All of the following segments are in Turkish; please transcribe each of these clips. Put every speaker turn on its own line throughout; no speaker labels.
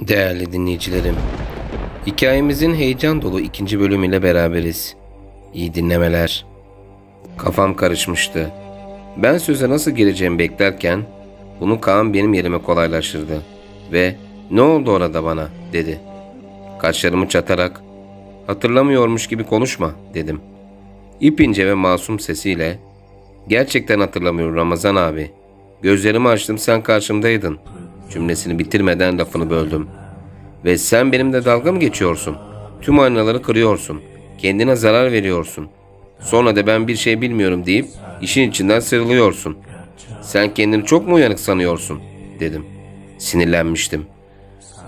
Değerli dinleyicilerim, hikayemizin heyecan dolu ikinci bölümüyle beraberiz. İyi dinlemeler. Kafam karışmıştı. Ben söze nasıl gireceğimi beklerken bunu Kaan benim yerime kolaylaştırdı ve "Ne oldu orada bana?" dedi. Kaşlarımı çatarak "Hatırlamıyormuş gibi konuşma," dedim. İpince ve masum sesiyle "Gerçekten hatırlamıyorum Ramazan abi. Gözlerimi açtım, sen karşımdaydın." Cümlesini bitirmeden lafını böldüm. "Ve sen benimle dalga mı geçiyorsun? Tüm aynaları kırıyorsun. Kendine zarar veriyorsun. Sonra da ben bir şey bilmiyorum deyip işin içinden sıyrılıyorsun. Sen kendini çok mu uyanık sanıyorsun?" dedim. Sinirlenmiştim.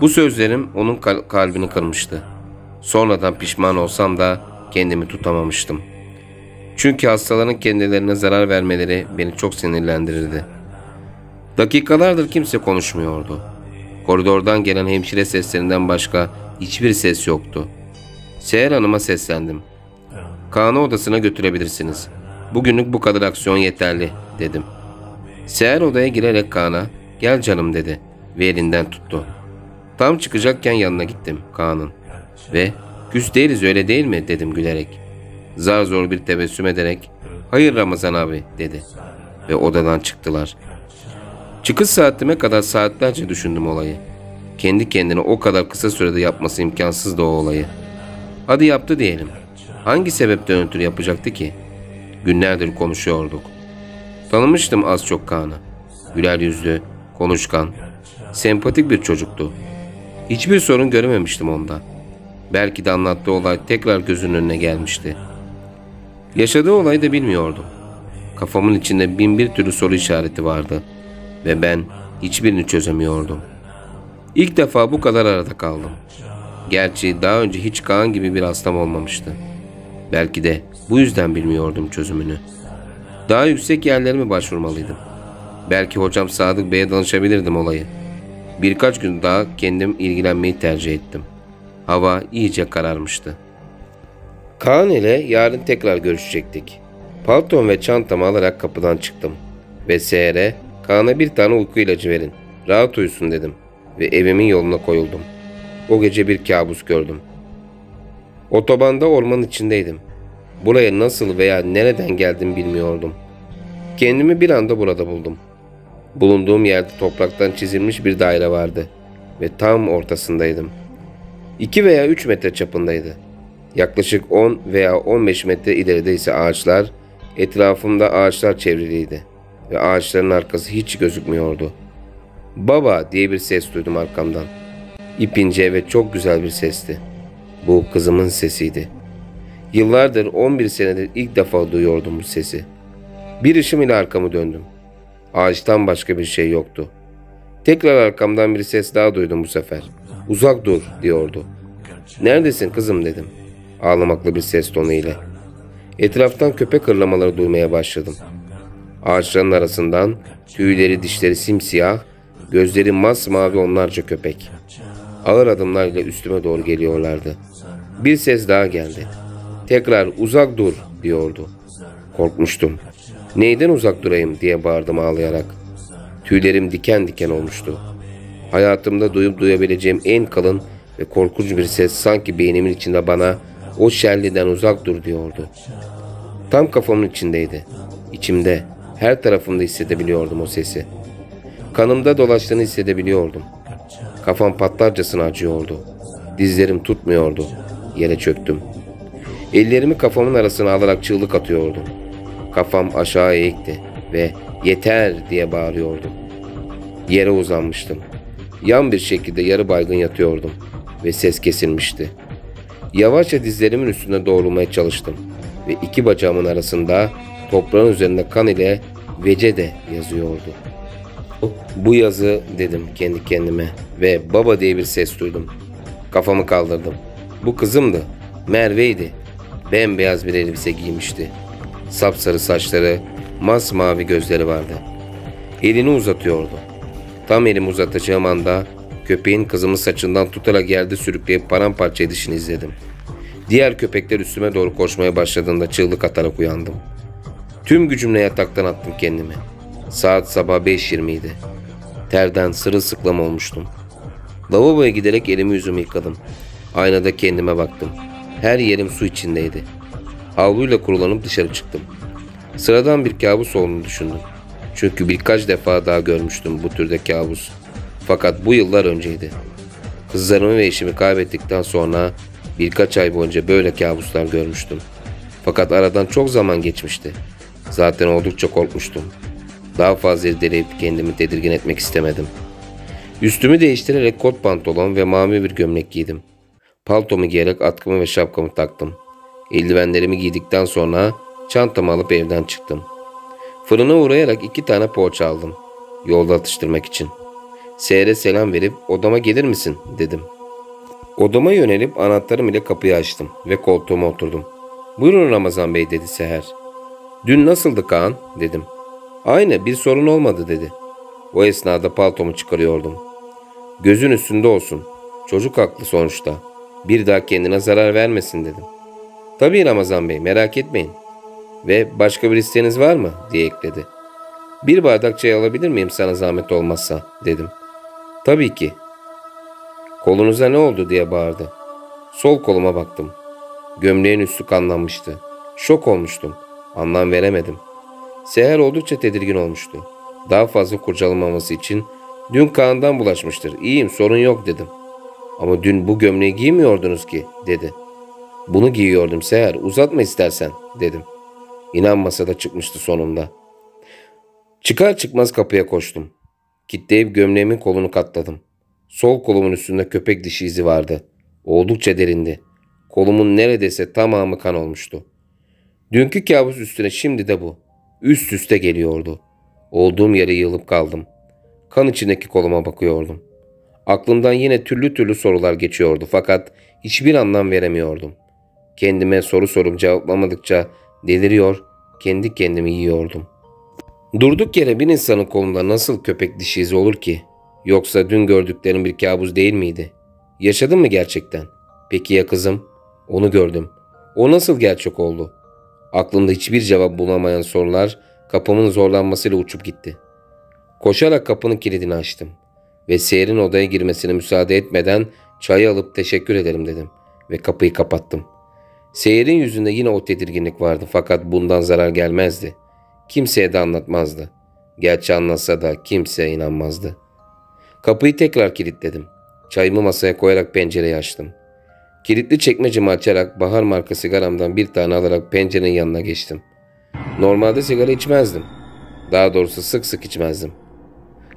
Bu sözlerim onun kalbini kırmıştı. Sonradan pişman olsam da kendimi tutamamıştım. Çünkü hastaların kendilerine zarar vermeleri beni çok sinirlendirirdi. Dakikalardır kimse konuşmuyordu. Koridordan gelen hemşire seslerinden başka hiçbir ses yoktu. Seher Hanım'a seslendim. "Kaan'ı odasına götürebilirsiniz. Bugünlük bu kadar aksiyon yeterli," dedim. Seher odaya girerek Kaan'a "Gel canım," dedi ve elinden tuttu. Tam çıkacakken yanına gittim Kaan'ın ve "Küs değiliz, öyle değil mi?" dedim gülerek. Zar zor bir tebessüm ederek "Hayır Ramazan abi," dedi ve odadan çıktılar. Çıkış saatime kadar saatlerce düşündüm olayı. Kendi kendine o kadar kısa sürede yapması imkansızdı o olayı. Hadi yaptı diyelim. Hangi sebepten ötürü yapacaktı ki? Günlerdir konuşuyorduk. Tanımıştım az çok Kaan'ı. Güler yüzlü, konuşkan, sempatik bir çocuktu. Hiçbir sorun görememiştim onda. Belki de anlattığı olay tekrar gözünün önüne gelmişti. Yaşadığı olayı da bilmiyordum. Kafamın içinde bin bir türlü soru işareti vardı ve ben hiçbirini çözemiyordum. İlk defa bu kadar arada kaldım. Gerçi daha önce hiç Kaan gibi bir hastam olmamıştı. Belki de bu yüzden bilmiyordum çözümünü. Daha yüksek yerlere mi başvurmalıydım? Belki hocam Sadık Bey'e danışabilirdim olayı. Birkaç gün daha kendim ilgilenmeyi tercih ettim. Hava iyice kararmıştı. Kaan ile yarın tekrar görüşecektik. Paltom ve çantamı alarak kapıdan çıktım. Ve Seher'e "Kaan'a bir tane uyku ilacı verin. Rahat uyusun," dedim. Ve evimin yoluna koyuldum. O gece bir kabus gördüm. Otobanda ormanın içindeydim. Buraya nasıl veya nereden geldim bilmiyordum. Kendimi bir anda burada buldum. Bulunduğum yerde topraktan çizilmiş bir daire vardı. Ve tam ortasındaydım. 2 veya 3 metre çapındaydı. Yaklaşık 10 veya 15 metre ileride ise ağaçlar, etrafımda ağaçlar çevriliydi. Ve ağaçların arkası hiç gözükmüyordu. "Baba," diye bir ses duydum arkamdan. İpince ve çok güzel bir sesti. Bu kızımın sesiydi. Yıllardır, 11 senedir ilk defa duyuyordum bu sesi. Bir ışım ile arkamı döndüm. Ağaçtan başka bir şey yoktu. Tekrar arkamdan bir ses daha duydum bu sefer. "Uzak dur," diyordu. "Neredesin kızım?" dedim. Ağlamaklı bir ses tonu ile. Etraftan köpek hırlamaları duymaya başladım. Ağaçların arasından tüyleri dişleri simsiyah, gözleri masmavi onlarca köpek. Ağır adımlarla üstüme doğru geliyorlardı. Bir ses daha geldi. Tekrar "Uzak dur," diyordu. Korkmuştum. "Neyden uzak durayım?" diye bağırdım ağlayarak. Tüylerim diken diken olmuştu. Hayatımda duyup duyabileceğim en kalın ve korkunç bir ses sanki beynimin içinde bana "O şerliden uzak dur," diyordu. Tam kafamın içindeydi. İçimde, her tarafımda hissedebiliyordum o sesi. Kanımda dolaştığını hissedebiliyordum. Kafam patlarcasına acıyordu. Dizlerim tutmuyordu. Yere çöktüm. Ellerimi kafamın arasına alarak çığlık atıyordum. Kafam aşağı eğikti ve "Yeter!" diye bağırıyordum. Yere uzanmıştım. Yan bir şekilde yarı baygın yatıyordum ve ses kesilmişti. Yavaşça dizlerimin üstüne doğrulmaya çalıştım ve 2 bacağımın arasında toprağın üzerinde kan ile "Vecede" yazıyordu. "Bu yazı," dedim kendi kendime ve "Baba" diye bir ses duydum. Kafamı kaldırdım. Bu kızımdı. Merve'ydi. Bembeyaz bir elbise giymişti. Sapsarı saçları, masmavi gözleri vardı. Elini uzatıyordu. Tam elimi uzatacağım anda köpeğin kızımın saçından tutarak yerde sürükleyip paramparça edişini izledim. Diğer köpekler üstüme doğru koşmaya başladığında çığlık atarak uyandım. Tüm gücümle yataktan attım kendimi. Saat sabah 5:20 idi. Terden sırılsıklam olmuştum. Lavaboya giderek elimi yüzümü yıkadım. Aynada kendime baktım. Her yerim su içindeydi. Havluyla kurulanıp dışarı çıktım. Sıradan bir kabus olduğunu düşündüm. Çünkü birkaç defa daha görmüştüm bu türde kabus. Fakat bu yıllar önceydi. Kızlarımı ve eşimi kaybettikten sonra birkaç ay boyunca böyle kabuslar görmüştüm. Fakat aradan çok zaman geçmişti. Zaten oldukça korkmuştum. Daha fazla irdeleyip kendimi tedirgin etmek istemedim. Üstümü değiştirerek kot pantolon ve mavi bir gömlek giydim. Paltomu giyerek atkımı ve şapkamı taktım. Eldivenlerimi giydikten sonra çantamı alıp evden çıktım. Fırına uğrayarak 2 tane poğaça aldım. Yolda atıştırmak için. Seher'e selam verip odama gelir misin dedim. Odama yönelip anahtarım ile kapıyı açtım ve koltuğuma oturdum. Buyurun Ramazan Bey dedi Seher. Dün nasıldı Kaan dedim. Aynı, bir sorun olmadı dedi. O esnada paltomu çıkarıyordum. Gözün üstünde olsun. Çocuk haklı sonuçta. Bir daha kendine zarar vermesin dedim. Tabii Ramazan Bey, merak etmeyin. Ve başka bir isteğiniz var mı diye ekledi. Bir bardak çay alabilir miyim sana zahmet olmazsa dedim. Tabii ki. Kolunuza ne oldu diye bağırdı. Sol koluma baktım. Gömleğin üstü kanlanmıştı. Şok olmuştum. Anlam veremedim. Seher oldukça tedirgin olmuştu. Daha fazla kurcalamaması için dün Kaan'dan bulaşmıştır. İyiyim, sorun yok dedim. Ama dün bu gömleği giymiyordunuz ki dedi. Bunu giyiyordum Seher, uzatma istersen dedim. İnanmasa da çıkmıştı sonunda. Çıkar çıkmaz kapıya koştum. Kitleyip gömleğimin kolunu katladım. Sol kolumun üstünde köpek dişi izi vardı. Oldukça derindi. Kolumun neredeyse tamamı kan olmuştu. Dünkü kabus üstüne şimdi de bu. Üst üste geliyordu. Olduğum yere yığılıp kaldım. Kan içindeki koluma bakıyordum. Aklımdan yine türlü türlü sorular geçiyordu fakat hiçbir anlam veremiyordum. Kendime soru sorup cevaplamadıkça deliriyor, kendi kendimi yiyordum. Durduk yere bir insanın kolunda nasıl köpek dişi izi olur ki? Yoksa dün gördüklerim bir kabus değil miydi? Yaşadım mı gerçekten? Peki ya kızım? Onu gördüm. O nasıl gerçek oldu? Aklımda hiçbir cevap bulamayan sorular kapımın zorlanmasıyla uçup gitti. Koşarak kapının kilidini açtım ve Seher'in odaya girmesine müsaade etmeden çayı alıp teşekkür ederim dedim ve kapıyı kapattım. Seher'in yüzünde yine o tedirginlik vardı fakat bundan zarar gelmezdi. Kimseye de anlatmazdı. Gerçi anlatsa da kimseye inanmazdı. Kapıyı tekrar kilitledim. Çayımı masaya koyarak pencereyi açtım. Kilitli çekmecemi açarak Bahar marka sigaramdan bir tane alarak pencerenin yanına geçtim. Normalde sigara içmezdim. Daha doğrusu sık sık içmezdim.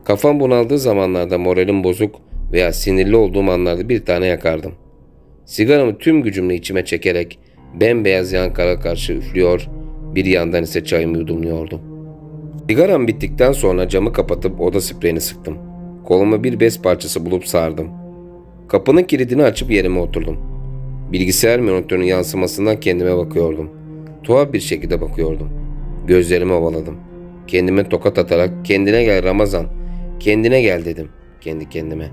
Kafam bunaldığı zamanlarda, moralim bozuk veya sinirli olduğum anlarda bir tane yakardım. Sigaramı tüm gücümle içime çekerek bembeyaz yankara karşı üflüyor, bir yandan ise çayımı yudumluyordum. Sigaram bittikten sonra camı kapatıp oda spreyini sıktım. Koluma bir bez parçası bulup sardım. Kapının kilidini açıp yerime oturdum. Bilgisayar monitörünün yansımasından kendime bakıyordum. Tuhaf bir şekilde bakıyordum. Gözlerimi ovaladım. Kendime tokat atarak kendine gel Ramazan, kendine gel dedim kendi kendime.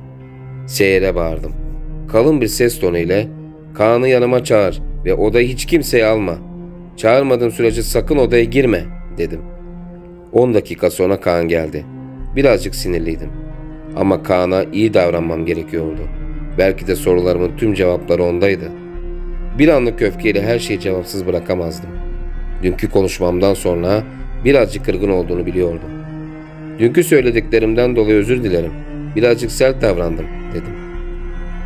Seher'e bağırdım. Kalın bir ses tonu ile Kaan'ı yanıma çağır ve odayı hiç kimseye alma. Çağırmadığım sürece sakın odaya girme dedim. 10 dakika sonra Kaan geldi. Birazcık sinirliydim. Ama Kaan'a iyi davranmam gerekiyordu. Belki de sorularımın tüm cevapları ondaydı. Bir anlık öfkeyle her şeyi cevapsız bırakamazdım. Dünkü konuşmamdan sonra birazcık kırgın olduğunu biliyordum. Dünkü söylediklerimden dolayı özür dilerim. Birazcık sert davrandım dedim.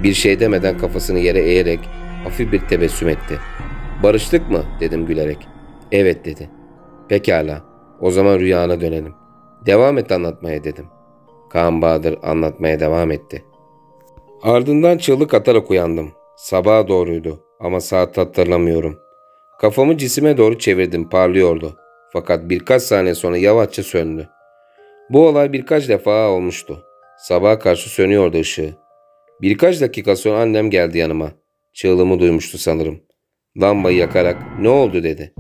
Bir şey demeden kafasını yere eğerek hafif bir tebessüm etti. Barıştık mı dedim gülerek. Evet dedi. Pekala, o zaman rüyana dönelim. Devam et anlatmaya dedim. Kaan Bahadır anlatmaya devam etti. Ardından çığlık atarak uyandım. Sabaha doğruydu ama saat hatırlamıyorum. Kafamı cisime doğru çevirdim, parlıyordu. Fakat birkaç saniye sonra yavaşça söndü. Bu olay birkaç defa olmuştu. Sabaha karşı sönüyordu ışığı. Birkaç dakika sonra annem geldi yanıma. Çığlığımı duymuştu sanırım. Lambayı yakarak ne oldu dedi.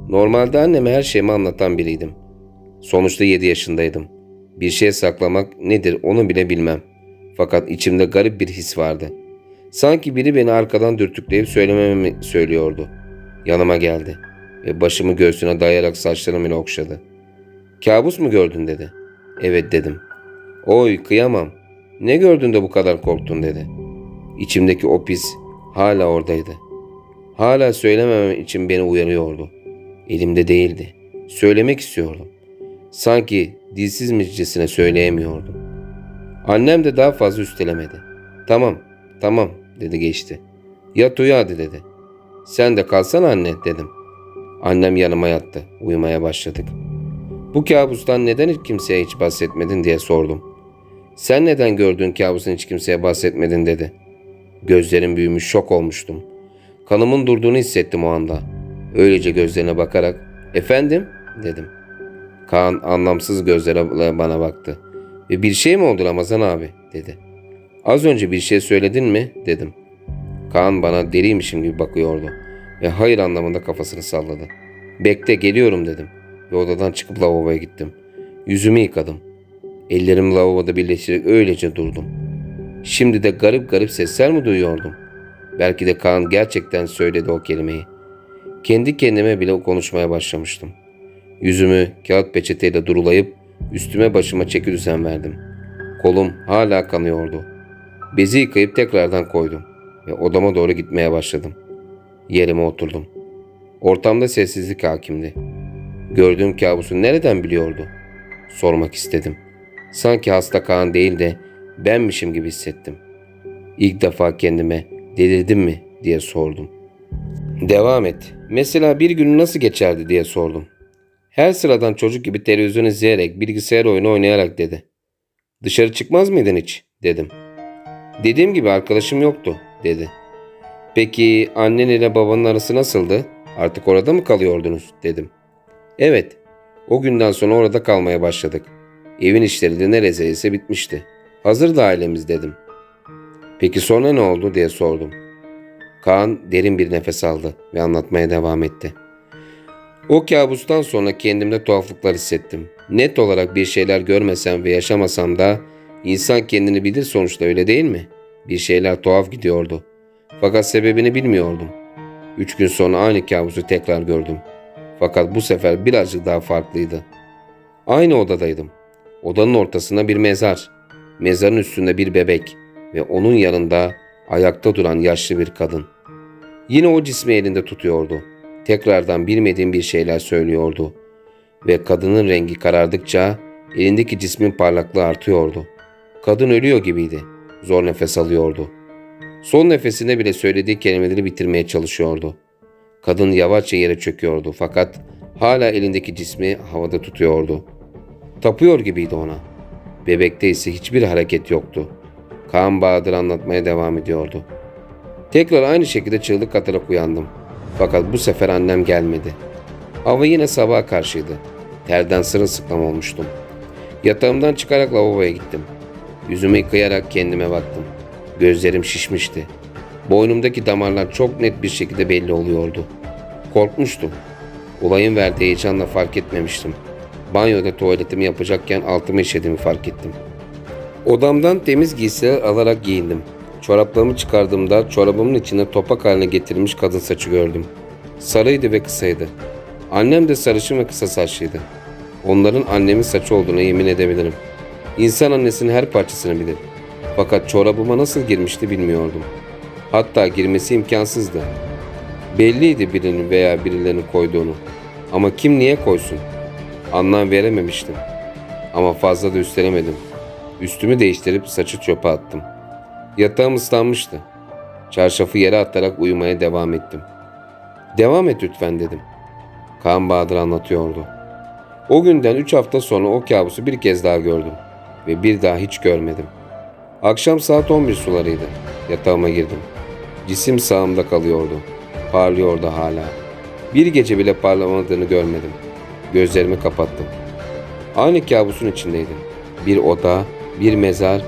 Normalde anneme her şeyimi anlatan biriydim. Sonuçta 7 yaşındaydım. Bir şey saklamak nedir onu bile bilmem. Fakat içimde garip bir his vardı. Sanki biri beni arkadan dürtükleyip söylememi söylüyordu. Yanıma geldi ve başımı göğsüne dayayarak saçlarımla okşadı. Kabus mu gördün dedi. Evet dedim. Oy kıyamam. Ne gördün de bu kadar korktun dedi. İçimdeki o pis hala oradaydı. Hala söylememem için beni uyarıyordu. Elimde değildi. Söylemek istiyordum. Sanki dilsizmişçesine söyleyemiyordum. Annem de daha fazla üstelemedi. Tamam, tamam dedi geçti. Yat uyu hadi dedi. Sen de kalsana anne dedim. Annem yanıma yattı. Uyumaya başladık. Bu kabustan neden hiç kimseye hiç bahsetmedin diye sordum. Sen neden gördüğün kabusun hiç kimseye bahsetmedin dedi. Gözlerim büyümüş, şok olmuştum. Kanımın durduğunu hissettim o anda. Öylece gözlerine bakarak efendim dedim. Kaan anlamsız gözlerle bana baktı. Ve bir şey mi oldu Ramazan abi dedi. Az önce bir şey söyledin mi dedim. Kaan bana deliymişim gibi bakıyordu. Ve hayır anlamında kafasını salladı. Bekle geliyorum dedim. Ve odadan çıkıp lavaboya gittim. Yüzümü yıkadım. Ellerimi lavaboda birleştirerek öylece durdum. Şimdi de garip garip sesler mi duyuyordum? Belki de Kaan gerçekten söyledi o kelimeyi. Kendi kendime bile konuşmaya başlamıştım. Yüzümü kağıt peçeteyle durulayıp üstüme başıma çeki düzen verdim. Kolum hala kanıyordu. Bezi yıkayıp tekrardan koydum ve odama doğru gitmeye başladım. Yerime oturdum. Ortamda sessizlik hakimdi. Gördüğüm kabusu nereden biliyordu? Sormak istedim. Sanki hasta Kaan değil de benmişim gibi hissettim. İlk defa kendime delirdim mi diye sordum. Devam et. Mesela bir gün nasıl geçerdi diye sordum. Her sıradan çocuk gibi televizyon izleyerek, bilgisayar oyunu oynayarak dedi. Dışarı çıkmaz mıydın hiç? Dedim. Dediğim gibi arkadaşım yoktu dedi. Peki annen ile babanın arası nasıldı? Artık orada mı kalıyordunuz? Dedim. Evet. O günden sonra orada kalmaya başladık. Evin işleri de neredeyse bitmişti. Hazırdı ailemiz dedim. Peki sonra ne oldu diye sordum. Kaan derin bir nefes aldı ve anlatmaya devam etti. O kabustan sonra kendimde tuhaflıklar hissettim. Net olarak bir şeyler görmesem ve yaşamasam da insan kendini bilir sonuçta öyle değil mi? Bir şeyler tuhaf gidiyordu. Fakat sebebini bilmiyordum. 3 gün sonra aynı kabusu tekrar gördüm. Fakat bu sefer birazcık daha farklıydı. Aynı odadaydım. Odanın ortasında bir mezar. Mezarın üstünde bir bebek ve onun yanında ayakta duran yaşlı bir kadın. Yine o cismi elinde tutuyordu. Tekrardan bilmediğim bir şeyler söylüyordu. Ve kadının rengi karardıkça elindeki cismin parlaklığı artıyordu. Kadın ölüyor gibiydi. Zor nefes alıyordu. Son nefesinde bile söylediği kelimeleri bitirmeye çalışıyordu. Kadın yavaşça yere çöküyordu fakat hala elindeki cismi havada tutuyordu. Tapıyor gibiydi ona. Bebekte ise hiçbir hareket yoktu. Kaan Bahadır anlatmaya devam ediyordu. Tekrar aynı şekilde çığlık atarak uyandım. Fakat bu sefer annem gelmedi. Hava yine sabaha karşıydı. Terden sırılsıklam olmuştum. Yatağımdan çıkarak lavaboya gittim. Yüzümü yıkayarak kendime baktım. Gözlerim şişmişti. Boynumdaki damarlar çok net bir şekilde belli oluyordu. Korkmuştum. Olayın verdiği heyecanla fark etmemiştim. Banyoda tuvaletimi yapacakken altımı işediğimi fark ettim. Odamdan temiz giysiler alarak giyindim. Çoraplarımı çıkardığımda çorabımın içine topak haline getirilmiş kadın saçı gördüm. Sarıydı ve kısaydı. Annem de sarışın ve kısa saçlıydı. Onların annemin saçı olduğuna yemin edebilirim. İnsan annesinin her parçasını bilir. Fakat çorabıma nasıl girmişti bilmiyordum. Hatta girmesi imkansızdı. Belliydi birinin veya birilerinin koyduğunu. Ama kim niye koysun? Anlam verememiştim. Ama fazla da üstelemedim. Üstümü değiştirip saçı çöpe attım. Yatağım ıslanmıştı. Çarşafı yere atarak uyumaya devam ettim. Devam et lütfen dedim. Kaan Bahadır anlatıyordu. O günden 3 hafta sonra o kabusu bir kez daha gördüm. Ve bir daha hiç görmedim. Akşam saat 11 sularıydı. Yatağıma girdim. Cisim sağımda kalıyordu. Parlıyordu hala. Bir gece bile parlamadığını görmedim. Gözlerimi kapattım. Aynı kabusun içindeydim. Bir oda, bir mezar,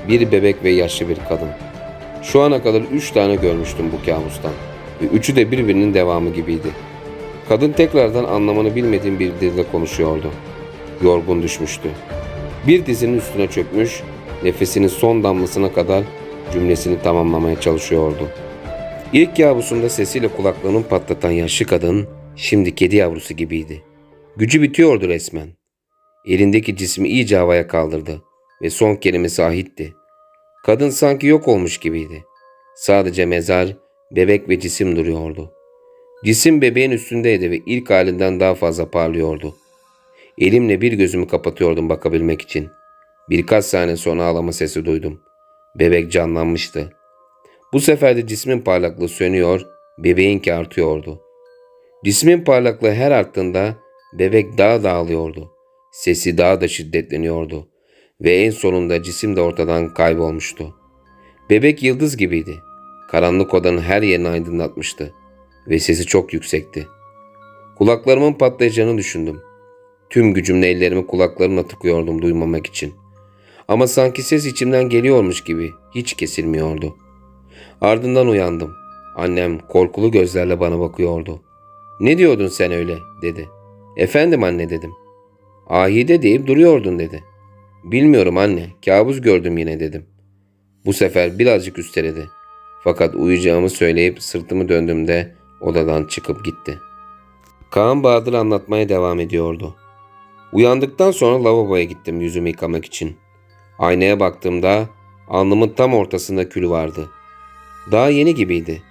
bir bebek ve yaşlı bir kadın. Şu ana kadar 3 tane görmüştüm bu kabustan. Ve üçü de birbirinin devamı gibiydi. Kadın tekrardan anlamını bilmediğim bir dilde konuşuyordu. Yorgun düşmüştü. Bir dizinin üstüne çökmüş, nefesinin son damlasına kadar cümlesini tamamlamaya çalışıyordu. İlk kabusunda sesiyle kulaklarını patlatan yaşlı kadın, şimdi kedi yavrusu gibiydi. Gücü bitiyordu resmen. Elindeki cismi iyice havaya kaldırdı ve son kelimesi ahitti. Kadın sanki yok olmuş gibiydi. Sadece mezar, bebek ve cisim duruyordu. Cisim bebeğin üstündeydi ve ilk halinden daha fazla parlıyordu. Elimle bir gözümü kapatıyordum bakabilmek için. Birkaç saniye sonra ağlama sesi duydum. Bebek canlanmıştı. Bu sefer de cismin parlaklığı sönüyor, bebeğinki artıyordu. Cismin parlaklığı her arttığında bebek daha da ağlıyordu. Sesi daha da şiddetleniyordu ve en sonunda cisim de ortadan kaybolmuştu. Bebek yıldız gibiydi. Karanlık odanın her yerini aydınlatmıştı ve sesi çok yüksekti. Kulaklarımın patlayacağını düşündüm. Tüm gücümle ellerimi kulaklarımla tıkıyordum duymamak için. Ama sanki ses içimden geliyormuş gibi hiç kesilmiyordu. Ardından uyandım. Annem korkulu gözlerle bana bakıyordu. "Ne diyordun sen öyle?" dedi. "Efendim anne," dedim. "Ahide deyip duruyordun," dedi. "Bilmiyorum anne, kabus gördüm yine," dedim. Bu sefer birazcık üsteledi. Fakat uyuyacağımı söyleyip sırtımı döndüğümde odadan çıkıp gitti. Kaan Bahadır anlatmaya devam ediyordu. Uyandıktan sonra lavaboya gittim yüzümü yıkamak için. Aynaya baktığımda alnımın tam ortasında kül vardı. Daha yeni gibiydi.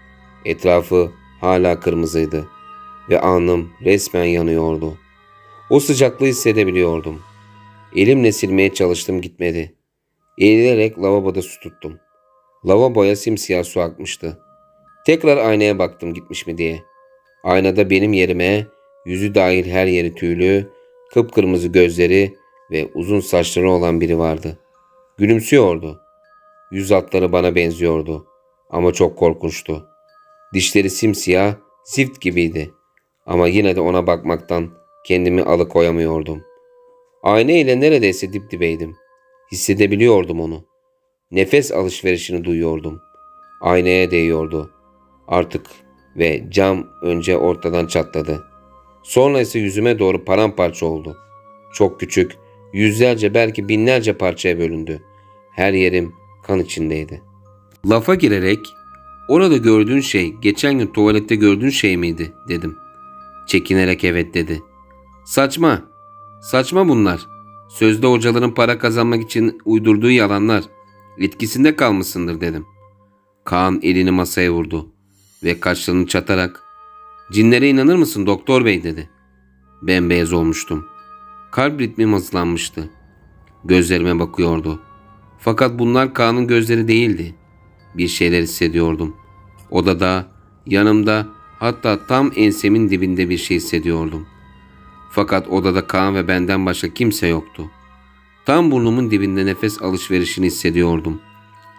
Etrafı hala kırmızıydı ve alnım resmen yanıyordu. O sıcaklığı hissedebiliyordum. Elimle silmeye çalıştım, gitmedi. Eğilerek lavaboda su tuttum. Lavaboya simsiyah su akmıştı. Tekrar aynaya baktım gitmiş mi diye. Aynada benim yerime yüzü dahil her yeri tüylü, kıpkırmızı gözleri ve uzun saçları olan biri vardı. Gülümsüyordu. Yüz hatları bana benziyordu ama çok korkunçtu. Dişleri simsiyah, zift gibiydi ama yine de ona bakmaktan kendimi alıkoyamıyordum. Ayna ile neredeyse dip dibeydim. Hissedebiliyordum onu. Nefes alışverişini duyuyordum. Aynaya değiyordu. Artık ve cam önce ortadan çatladı. Sonra ise yüzüme doğru paramparça oldu. Çok küçük, yüzlerce belki binlerce parçaya bölündü. Her yerim kan içindeydi. Lafa girerek, "Orada gördüğün şey geçen gün tuvalette gördüğün şey miydi?" dedim. Çekinerek evet dedi. "Saçma, saçma bunlar. Sözde hocaların para kazanmak için uydurduğu yalanlar. Etkisinde kalmışsındır," dedim. Kaan elini masaya vurdu ve kaşlarını çatarak, "Cinlere inanır mısın doktor bey?" dedi. Bembeyaz olmuştum. Kalp ritmim hızlanmıştı. Gözlerime bakıyordu. Fakat bunlar Kaan'ın gözleri değildi. Bir şeyler hissediyordum. Odada, yanımda, hatta tam ensemin dibinde bir şey hissediyordum. Fakat odada Kaan ve benden başka kimse yoktu. Tam burnumun dibinde nefes alışverişini hissediyordum.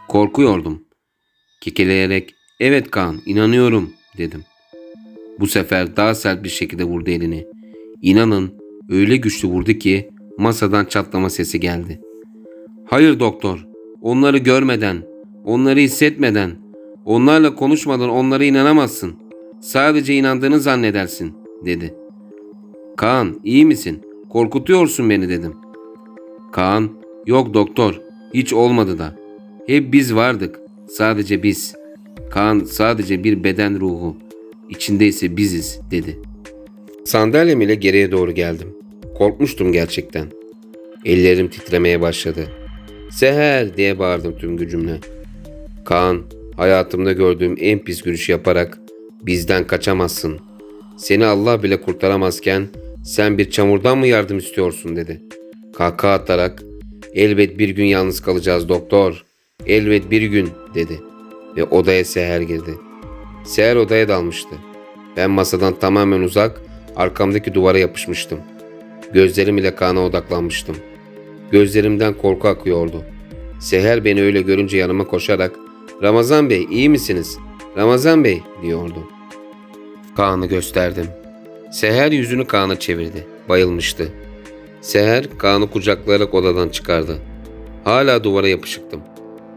Korkuyordum. Kekeleyerek, "Evet Kaan, inanıyorum," dedim. Bu sefer daha sert bir şekilde vurdu elini. İnanın öyle güçlü vurdu ki masadan çatlama sesi geldi. "Hayır doktor, onları görmeden, onları hissetmeden, onlarla konuşmadan onlara inanamazsın. Sadece inandığını zannedersin," dedi. "Kaan, iyi misin? Korkutuyorsun beni," dedim. Kaan, "Yok doktor, hiç olmadı da. Hep biz vardık, sadece biz. Kaan sadece bir beden ruhu, içinde ise biziz," dedi. Sandalyem ile geriye doğru geldim. Korkmuştum gerçekten. Ellerim titremeye başladı. "Seher!" diye bağırdım tüm gücümle. Kaan, hayatımda gördüğüm en pis gülüşü yaparak, "Bizden kaçamazsın. Seni Allah bile kurtaramazken sen bir çamurdan mı yardım istiyorsun?" dedi. Kahkaha atarak, "Elbet bir gün yalnız kalacağız doktor. Elbet bir gün," dedi. Ve odaya Seher girdi. Seher odaya dalmıştı. Ben masadan tamamen uzak, arkamdaki duvara yapışmıştım. Gözlerim ile Kaan'a odaklanmıştım. Gözlerimden korku akıyordu. Seher beni öyle görünce yanıma koşarak, "Ramazan Bey, iyi misiniz? Ramazan Bey," diyordu. Kaan'ı gösterdim. Seher yüzünü Kaan'a çevirdi. Bayılmıştı. Seher Kaan'ı kucaklayarak odadan çıkardı. Hala duvara yapışıktım.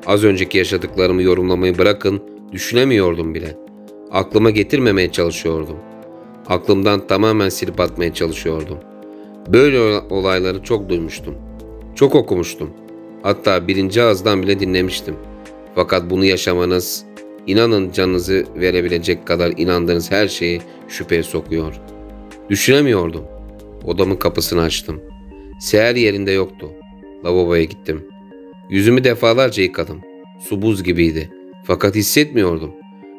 Az önceki yaşadıklarımı yorumlamayı bırakın, düşünemiyordum bile. Aklıma getirmemeye çalışıyordum. Aklımdan tamamen silip atmaya çalışıyordum. Böyle olayları çok duymuştum. Çok okumuştum. Hatta birinci ağızdan bile dinlemiştim. Fakat bunu yaşamanız, inanın canınızı verebilecek kadar inandığınız her şeyi şüpheye sokuyor. Düşünemiyordum. Odamın kapısını açtım. Seher yerinde yoktu. Lavaboya gittim. Yüzümü defalarca yıkadım. Su buz gibiydi. Fakat hissetmiyordum.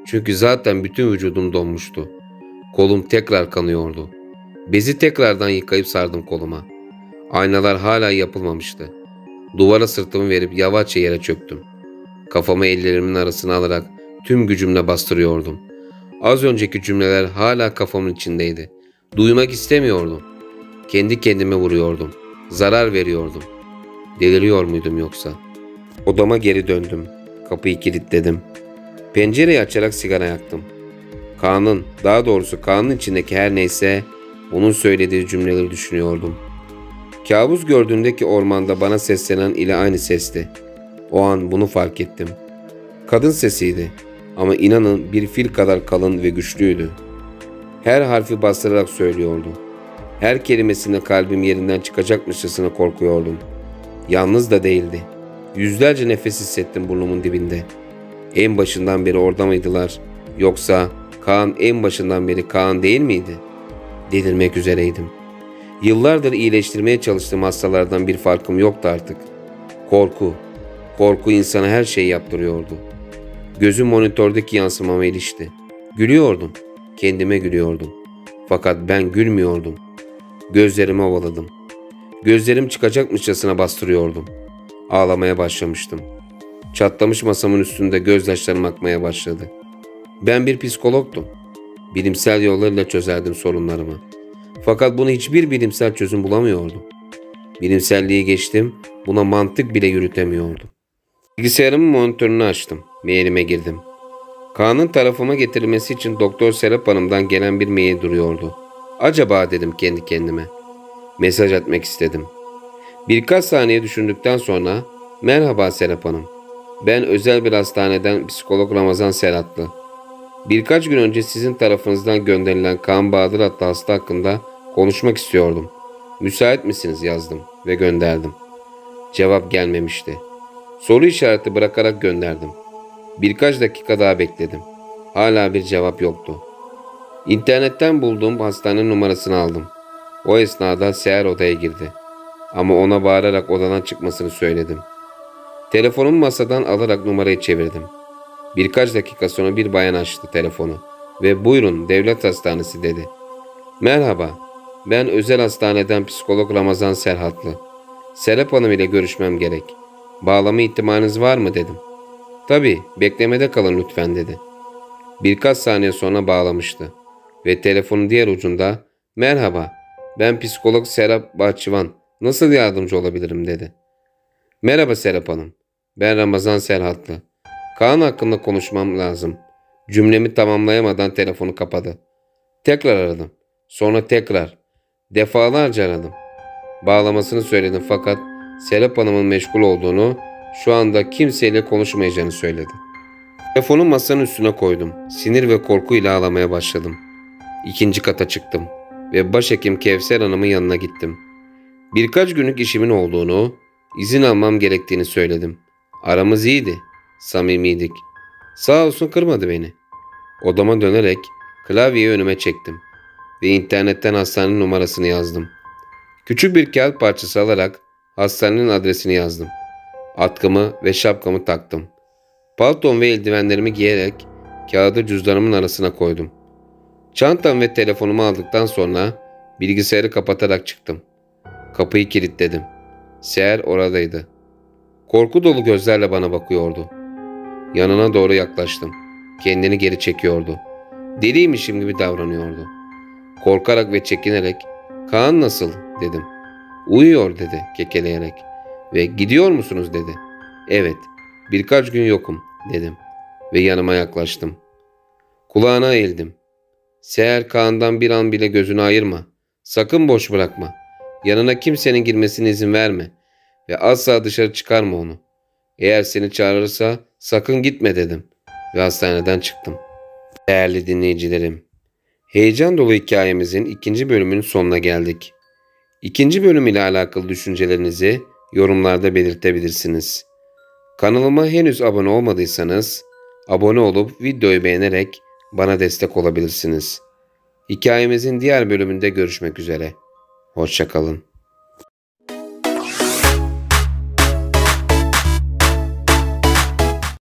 Çünkü zaten bütün vücudum donmuştu. Kolum tekrar kanıyordu. Bezi tekrardan yıkayıp sardım koluma. Aynalar hala yapılmamıştı. Duvara sırtımı verip yavaşça yere çöktüm. Kafamı ellerimin arasına alarak tüm gücümle bastırıyordum. Az önceki cümleler hala kafamın içindeydi. Duymak istemiyordum. Kendi kendime vuruyordum. Zarar veriyordum. Deliriyor muydum yoksa? Odama geri döndüm. Kapıyı kilitledim. Pencereyi açarak sigara yaktım. Daha doğrusu Kaan'ın içindeki her neyse onun söylediği cümleleri düşünüyordum. Kabus gördüğümdeki ormanda bana seslenen ile aynı sesti. O an bunu fark ettim. Kadın sesiydi ama inanın bir fil kadar kalın ve güçlüydü. Her harfi bastırarak söylüyordu. Her kelimesinde kalbim yerinden çıkacakmışçasına korkuyordum. Yalnız da değildi. Yüzlerce nefes hissettim burnumun dibinde. En başından beri orada mıydılar? Yoksa Kaan en başından beri Kaan değil miydi? Delirmek üzereydim. Yıllardır iyileştirmeye çalıştığım hastalardan bir farkım yoktu artık. Korku insana her şeyi yaptırıyordu. Gözüm monitördeki yansımama ilişti. Gülüyordum. Kendime gülüyordum. Fakat ben gülmüyordum. Gözlerimi ovaladım. Gözlerim çıkacakmışçasına bastırıyordum. Ağlamaya başlamıştım. Çatlamış masamın üstünde gözyaşlarım akmaya başladı. Ben bir psikologtum. Bilimsel yollarla çözerdim sorunlarımı. Fakat bunu hiçbir bilimsel çözüm bulamıyordum. Bilimselliği geçtim, buna mantık bile yürütemiyordum. Bilgisayarımın monitörünü açtım. Mailime girdim. Kaan'ın tarafıma getirilmesi için Doktor Serap Hanım'dan gelen bir mail duruyordu. Acaba dedim kendi kendime. Mesaj atmak istedim. Birkaç saniye düşündükten sonra "Merhaba Serap Hanım. Ben özel bir hastaneden psikolog Ramazan Serhatlı. Birkaç gün önce sizin tarafınızdan gönderilen Kaan Bahadır adlı hasta hakkında konuşmak istiyordum. Müsait misiniz?" yazdım ve gönderdim. Cevap gelmemişti. Soru işareti bırakarak gönderdim. Birkaç dakika daha bekledim. Hala bir cevap yoktu. İnternetten bulduğum hastane numarasını aldım. O esnada Seher odaya girdi. Ama ona bağırarak odadan çıkmasını söyledim. Telefonumu masadan alarak numarayı çevirdim. Birkaç dakika sonra bir bayan açtı telefonu ve "Buyurun, devlet hastanesi" dedi. "Merhaba, ben özel hastaneden psikolog Ramazan Serhatlı. Serap Hanım ile görüşmem gerek. Bağlama ihtimaliniz var mı?" dedim. "Tabii, beklemede kalın lütfen" dedi. Birkaç saniye sonra bağlamıştı ve telefonun diğer ucunda "Merhaba, ben psikolog Serap Bahçıvan. Nasıl yardımcı olabilirim?" dedi. "Merhaba Serap Hanım, ben Ramazan Serhatlı. Kaan hakkında konuşmam lazım." Cümlemi tamamlayamadan telefonu kapadı. Tekrar aradım. Sonra tekrar. Defalarca aradım. Bağlamasını söyledim fakat Serap Hanım'ın meşgul olduğunu, şu anda kimseyle konuşmayacağını söyledi. Telefonu masanın üstüne koydum. Sinir ve korkuyla ağlamaya başladım. İkinci kata çıktım ve başhekim Kevser Hanım'ın yanına gittim. Birkaç günlük işimin olduğunu, izin almam gerektiğini söyledim. Aramız iyiydi, samimiydik. Sağ olsun kırmadı beni. Odama dönerek klavyeyi önüme çektim ve internetten hastanenin numarasını yazdım. Küçük bir kağıt parçası alarak hastanenin adresini yazdım. Atkımı ve şapkamı taktım. Paltom ve eldivenlerimi giyerek kağıdı cüzdanımın arasına koydum. Çantam ve telefonumu aldıktan sonra bilgisayarı kapatarak çıktım. Kapıyı kilitledim. Seher oradaydı. Korku dolu gözlerle bana bakıyordu. Yanına doğru yaklaştım. Kendini geri çekiyordu. Deliymişim gibi davranıyordu. Korkarak ve çekinerek "Kaan nasıl?" dedim. "Uyuyor" dedi kekeleyerek ve "Gidiyor musunuz?" dedi. "Evet, birkaç gün yokum" dedim ve yanıma yaklaştım. Kulağına eğildim. "Seher, Kaan'dan bir an bile gözünü ayırma. Sakın boş bırakma. Yanına kimsenin girmesine izin verme ve asla dışarı çıkarma onu. Eğer seni çağırırsa sakın gitme" dedim ve hastaneden çıktım. Değerli dinleyicilerim, heyecan dolu hikayemizin ikinci bölümünün sonuna geldik. İkinci bölüm ile alakalı düşüncelerinizi yorumlarda belirtebilirsiniz. Kanalıma henüz abone olmadıysanız abone olup videoyu beğenerek bana destek olabilirsiniz. Hikayemizin diğer bölümünde görüşmek üzere. Hoşça kalın.